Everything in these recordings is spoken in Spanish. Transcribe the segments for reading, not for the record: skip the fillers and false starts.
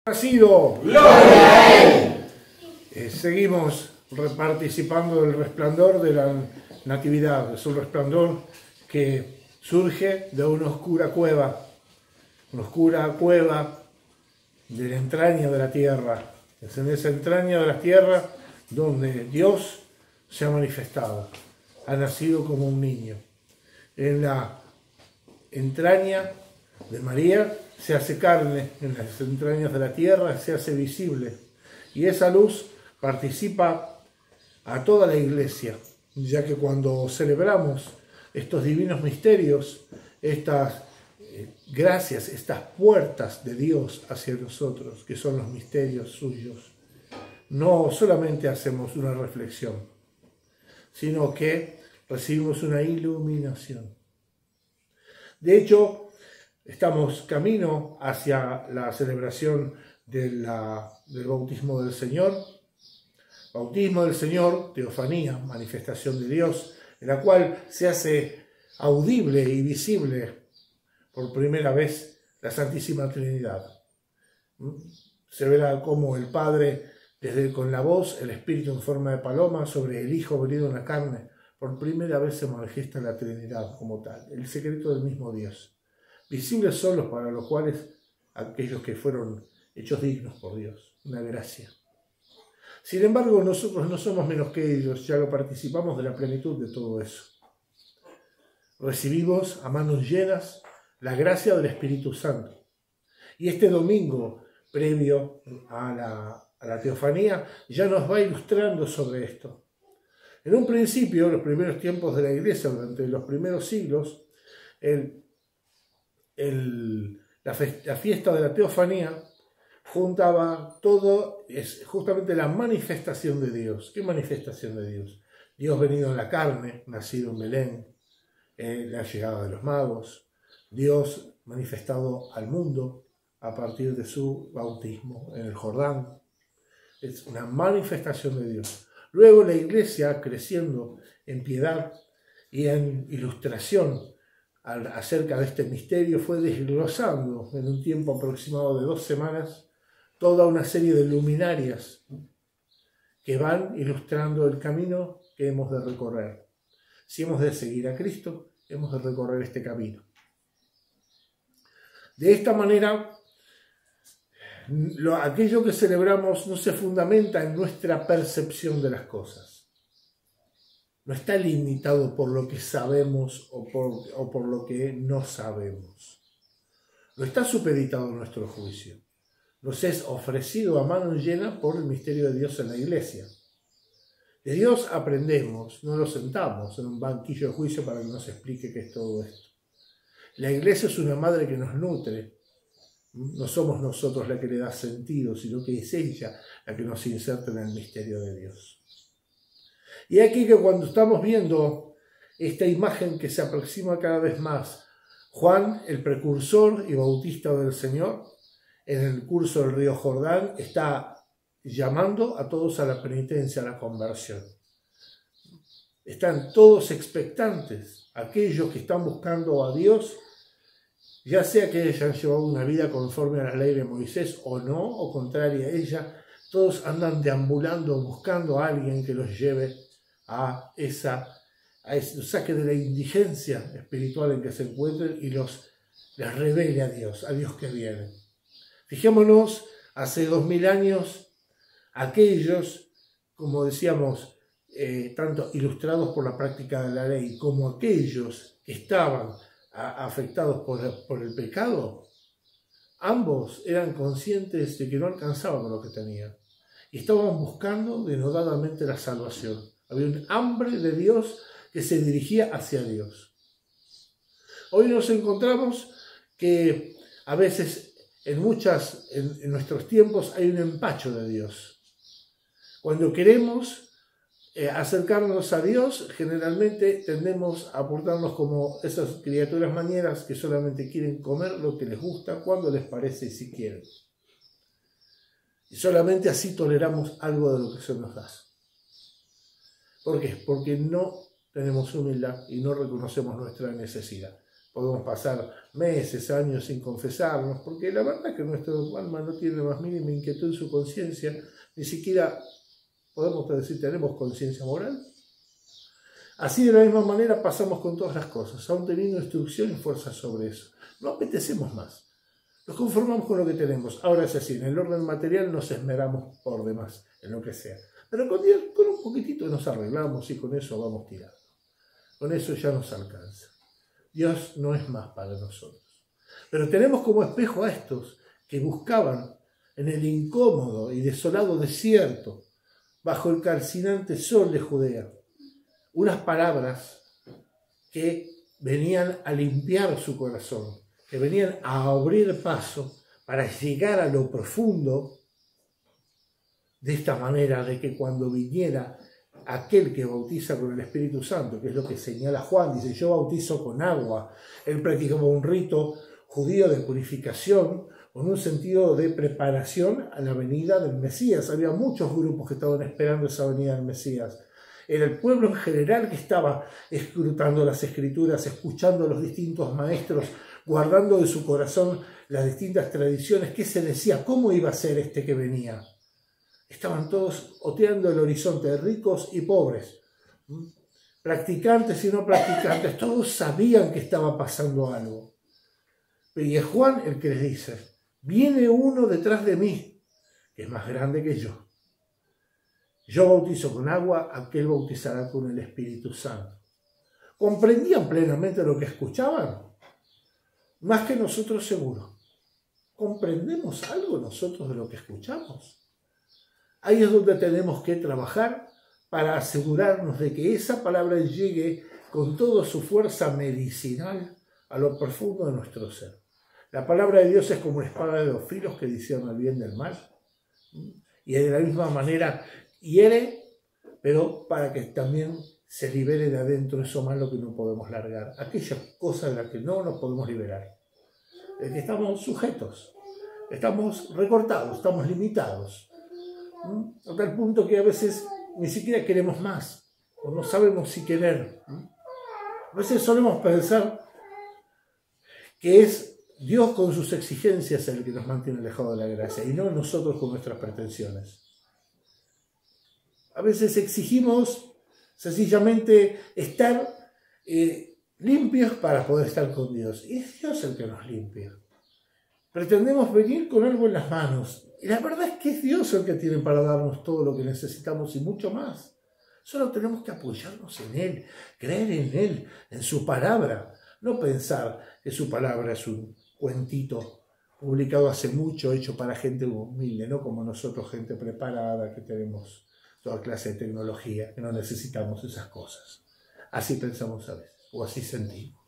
Nacido. ¡Gloria a Él! Seguimos participando del resplandor de la Natividad. Es un resplandor que surge de una oscura cueva de la entraña de la tierra. Es en esa entraña de la tierra donde Dios se ha manifestado, ha nacido como un niño. En la entraña de María se hace carne, en las entrañas de la tierra se hace visible, y esa luz participa a toda la iglesia, ya que cuando celebramos estos divinos misterios, estas gracias, estas puertas de Dios hacia nosotros, que son los misterios suyos, no solamente hacemos una reflexión, sino que recibimos una iluminación. De hecho, estamos camino hacia la celebración del bautismo del Señor. Bautismo del Señor, teofanía, manifestación de Dios, en la cual se hace audible y visible por primera vez la Santísima Trinidad. Se verá cómo el Padre, con la voz, el Espíritu en forma de paloma, sobre el Hijo venido en la carne, por primera vez se manifiesta la Trinidad como tal, el secreto del mismo Dios. Visibles solos para los cuales aquellos que fueron hechos dignos por Dios, una gracia. Sin embargo, nosotros no somos menos que ellos, ya que participamos de la plenitud de todo eso. Recibimos a manos llenas la gracia del Espíritu Santo. Y este domingo, previo a la teofanía, ya nos va ilustrando sobre esto. En un principio, en los primeros tiempos de la Iglesia, durante los primeros siglos, la fiesta de la teofanía juntaba todo, es justamente la manifestación de Dios. ¿Qué manifestación de Dios? Dios venido en la carne, nacido en Belén, la llegada de los magos, Dios manifestado al mundo a partir de su bautismo en el Jordán. Es una manifestación de Dios. Luego la Iglesia, creciendo en piedad y en ilustración acerca de este misterio, fue desglosando en un tiempo aproximado de 2 semanas toda una serie de luminarias que van ilustrando el camino que hemos de recorrer. Si hemos de seguir a Cristo, hemos de recorrer este camino. De esta manera, aquello que celebramos no se fundamenta en nuestra percepción de las cosas. No está limitado por lo que sabemos o por lo que no sabemos. No está supeditado a nuestro juicio. Nos es ofrecido a mano llena por el misterio de Dios en la Iglesia. De Dios aprendemos, no nos sentamos en un banquillo de juicio para que nos explique qué es todo esto. La Iglesia es una madre que nos nutre. No somos nosotros la que le da sentido, sino que es ella la que nos inserta en el misterio de Dios. Y aquí que cuando estamos viendo esta imagen que se aproxima cada vez más, Juan, el precursor y bautista del Señor, en el curso del río Jordán, está llamando a todos a la penitencia, a la conversión. Están todos expectantes, aquellos que están buscando a Dios, ya sea que hayan llevado una vida conforme a la ley de Moisés o no, o contraria a ella, todos andan deambulando, buscando a alguien que los lleve a ese saque de la indigencia espiritual en que se encuentren y les revele a Dios que viene. Fijémonos, hace 2000 años, aquellos, como decíamos, tanto ilustrados por la práctica de la ley, como aquellos que estaban afectados por el pecado, ambos eran conscientes de que no alcanzaban lo que tenían y estaban buscando denodadamente la salvación. Había un hambre de Dios que se dirigía hacia Dios. Hoy nos encontramos que a veces en nuestros tiempos hay un empacho de Dios. Cuando queremos acercarnos a Dios, generalmente tendemos a portarnos como esas criaturas mañeras que solamente quieren comer lo que les gusta, cuando les parece y si quieren. Y solamente así toleramos algo de lo que se nos da. ¿Por qué? Porque no tenemos humildad y no reconocemos nuestra necesidad. podemos pasar meses, años sin confesarnos, porque la verdad es que nuestro alma no tiene más mínima inquietud en su conciencia, ni siquiera podemos decir tenemos conciencia moral. Así de la misma manera pasamos con todas las cosas, aún teniendo instrucción y fuerza sobre eso. No apetecemos más. Nos conformamos con lo que tenemos. Ahora es así, en el orden material nos esmeramos por demás, en lo que sea. Pero con Dios, con un poquitito nos arreglamos y con eso vamos tirando. Con eso ya nos alcanza. Dios no es más para nosotros. Pero tenemos como espejo a estos que buscaban en el incómodo y desolado desierto, bajo el calcinante sol de Judea, unas palabras que venían a limpiar su corazón, que venían a abrir paso para llegar a lo profundo, de esta manera de que cuando viniera aquel que bautiza con el Espíritu Santo, que es lo que señala Juan, dice, yo bautizo con agua, él practicaba un rito judío de purificación, con un sentido de preparación a la venida del Mesías. Había muchos grupos que estaban esperando esa venida del Mesías. Era el pueblo en general que estaba escrutando las Escrituras, escuchando a los distintos maestros, guardando de su corazón las distintas tradiciones. ¿Qué se decía? ¿Cómo iba a ser este que venía? Estaban todos oteando el horizonte, ricos y pobres, practicantes y no practicantes. Todos sabían que estaba pasando algo. Y es Juan el que les dice, viene uno detrás de mí, que es más grande que yo. Yo bautizo con agua, aquel bautizará con el Espíritu Santo. ¿Comprendían plenamente lo que escuchaban? Más que nosotros seguro. ¿Comprendemos algo nosotros de lo que escuchamos? Ahí es donde tenemos que trabajar para asegurarnos de que esa palabra llegue con toda su fuerza medicinal a lo profundo de nuestro ser. La palabra de Dios es como una espada de dos filos que discierne el bien del mal. Y de la misma manera hiere, pero para que también se libere de adentro eso malo que no podemos largar. Aquella cosa de la que no nos podemos liberar. De que estamos sujetos, estamos recortados, estamos limitados. A tal punto que a veces ni siquiera queremos más, o no sabemos si querer. A veces solemos pensar que es Dios con sus exigencias el que nos mantiene alejados de la gracia, y no nosotros con nuestras pretensiones. A veces exigimos sencillamente estar limpios para poder estar con Dios, y es Dios el que nos limpia. Pretendemos venir con algo en las manos, y la verdad es que es Dios el que tiene para darnos todo lo que necesitamos y mucho más. Solo tenemos que apoyarnos en Él, creer en Él, en su palabra. No pensar que su palabra es un cuentito publicado hace mucho, hecho para gente humilde, no como nosotros, gente preparada, que tenemos toda clase de tecnología, que no necesitamos esas cosas. Así pensamos a veces, o así sentimos.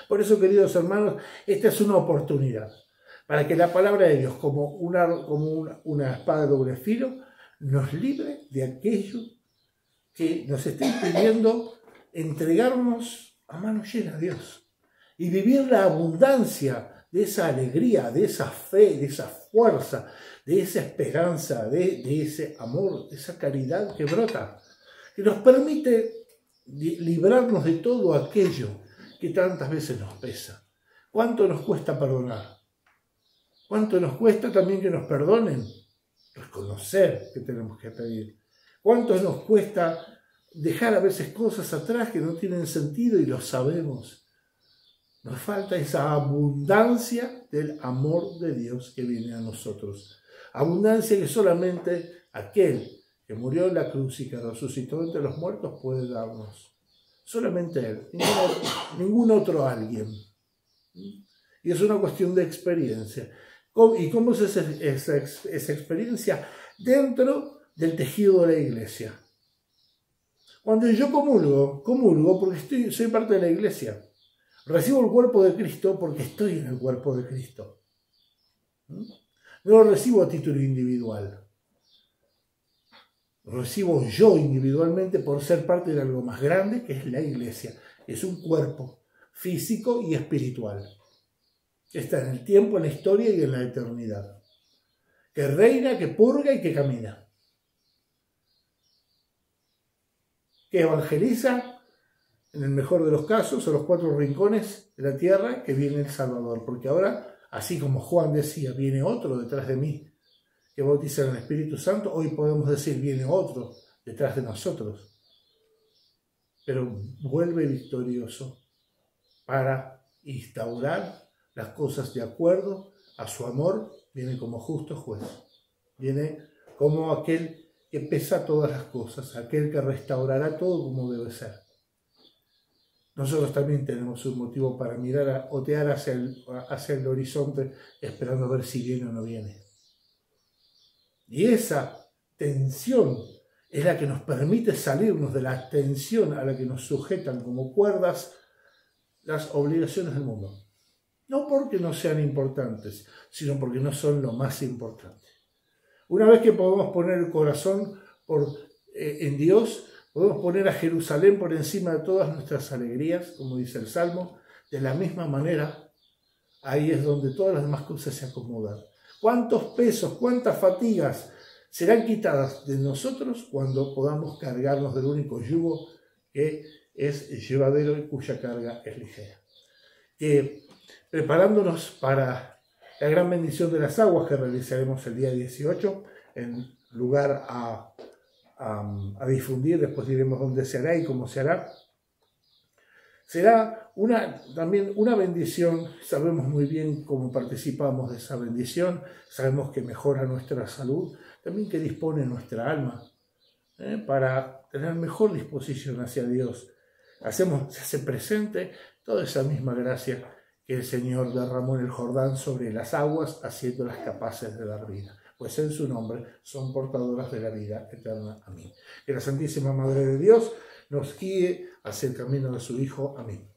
Por eso, queridos hermanos, esta es una oportunidad para que la palabra de Dios, como una espada de doble filo, nos libre de aquello que nos está impidiendo entregarnos a mano llena a Dios y vivir la abundancia de esa alegría, de esa fe, de esa fuerza, de esa esperanza, de ese amor, de esa caridad que brota, que nos permite librarnos de todo aquello que tantas veces nos pesa. ¿Cuánto nos cuesta perdonar? ¿Cuánto nos cuesta también que nos perdonen? Reconocer que tenemos que pedir. ¿Cuánto nos cuesta dejar a veces cosas atrás que no tienen sentido y lo sabemos? Nos falta esa abundancia del amor de Dios que viene a nosotros. Abundancia que solamente aquel que murió en la cruz y que resucitó entre los muertos puede darnos. Solamente Él, ningún otro alguien. Y es una cuestión de experiencia. ¿Y cómo es esa experiencia? Dentro del tejido de la iglesia. Cuando yo comulgo porque soy parte de la iglesia. Recibo el cuerpo de Cristo porque estoy en el cuerpo de Cristo. No lo recibo a título individual. Lo recibo yo individualmente por ser parte de algo más grande que es la iglesia. Es un cuerpo físico y espiritual. Que está en el tiempo, en la historia y en la eternidad. Que reina, que purga y que camina. Que evangeliza en el mejor de los casos, a los 4 rincones de la tierra, que viene el Salvador. Porque ahora, así como Juan decía, viene otro detrás de mí, que bautiza en el Espíritu Santo, hoy podemos decir, viene otro detrás de nosotros. Pero vuelve victorioso para instaurar las cosas de acuerdo a su amor, viene como justo juez. Viene como aquel que pesa todas las cosas, aquel que restaurará todo como debe ser. Nosotros también tenemos un motivo para mirar, otear hacia el horizonte, esperando a ver si viene o no viene. Y esa tensión es la que nos permite salirnos de la tensión a la que nos sujetan como cuerdas las obligaciones del mundo. No porque no sean importantes, sino porque no son lo más importante. Una vez que podemos poner el corazón en Dios, podemos poner a Jerusalén por encima de todas nuestras alegrías, como dice el Salmo. De la misma manera, ahí es donde todas las demás cosas se acomodan. ¿Cuántos pesos, cuántas fatigas serán quitadas de nosotros cuando podamos cargarnos del único yugo que es llevadero y cuya carga es ligera? Preparándonos para la gran bendición de las aguas que realizaremos el día 18, en lugar a difundir, después diremos dónde se hará y cómo se hará. Será también una bendición, sabemos muy bien cómo participamos de esa bendición, sabemos que mejora nuestra salud, también que dispone nuestra alma para tener mejor disposición hacia Dios. Se hace presente toda esa misma gracia que el Señor derramó en el Jordán sobre las aguas, haciéndolas capaces de dar vida. Pues en su nombre son portadoras de la vida eterna. Amén. Que la Santísima Madre de Dios nos guíe hacia el camino de su Hijo. Amén.